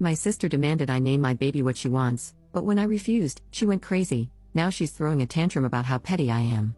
My sister demanded I name my baby what she wants, but when I refused, she went crazy. Now she's throwing a tantrum about how petty I am.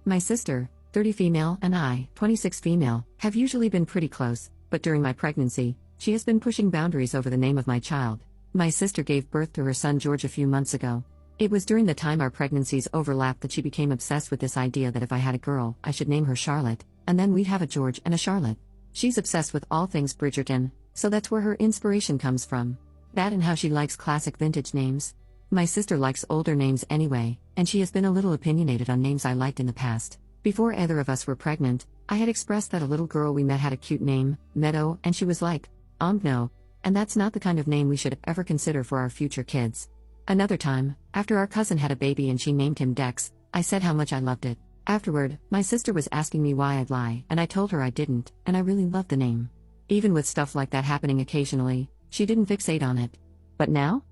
My sister, 30 female, and I, 26 female, have usually been pretty close, but during my pregnancy, she has been pushing boundaries over the name of my child. My sister gave birth to her son George a few months ago. It was during the time our pregnancies overlapped that she became obsessed with this idea that if I had a girl, I should name her Charlotte, and then we'd have a George and a Charlotte. She's obsessed with all things Bridgerton, so that's where her inspiration comes from. That and how she likes classic vintage names. My sister likes older names anyway, and she has been a little opinionated on names I liked in the past. Before either of us were pregnant, I had expressed that a little girl we met had a cute name, Meadow, and she was like, no, and that's not the kind of name we should ever consider for our future kids. Another time, after our cousin had a baby and she named him Dex, I said how much I loved it. Afterward, my sister was asking me why I'd lie, and I told her I didn't, and I really loved the name. Even with stuff like that happening occasionally, she didn't fixate on it. But now?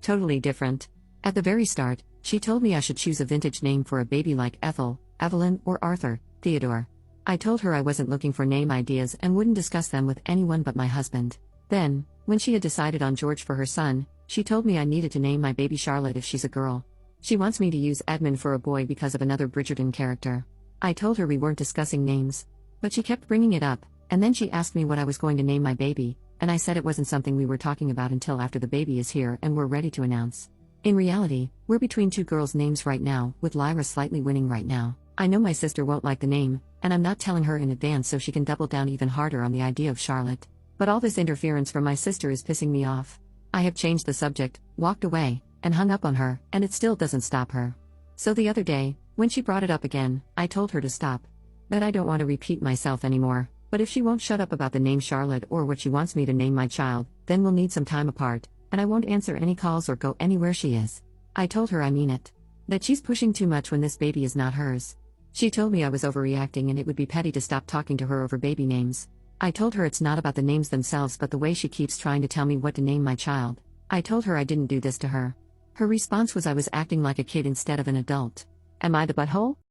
Totally different. At the very start, she told me I should choose a vintage name for a baby like Ethel, Evelyn, or Arthur, Theodore. I told her I wasn't looking for name ideas and wouldn't discuss them with anyone but my husband. Then, when she had decided on George for her son, she told me I needed to name my baby Charlotte if she's a girl. She wants me to use Edmund for a boy because of another Bridgerton character. I told her we weren't discussing names. But she kept bringing it up, and then she asked me what I was going to name my baby, and I said it wasn't something we were talking about until after the baby is here and we're ready to announce. In reality, we're between two girls' names right now, with Lyra slightly winning right now. I know my sister won't like the name, and I'm not telling her in advance so she can double down even harder on the idea of Charlotte. But all this interference from my sister is pissing me off. I have changed the subject, walked away, and hung up on her, and it still doesn't stop her. So the other day, when she brought it up again, I told her to stop. That I don't want to repeat myself anymore. But if she won't shut up about the name Charlotte or what she wants me to name my child, then we'll need some time apart, and I won't answer any calls or go anywhere she is. I told her I mean it. That she's pushing too much when this baby is not hers. She told me I was overreacting and it would be petty to stop talking to her over baby names. I told her it's not about the names themselves but the way she keeps trying to tell me what to name my child. I told her I didn't do this to her. Her response was I was acting like a kid instead of an adult. Am I the butthole?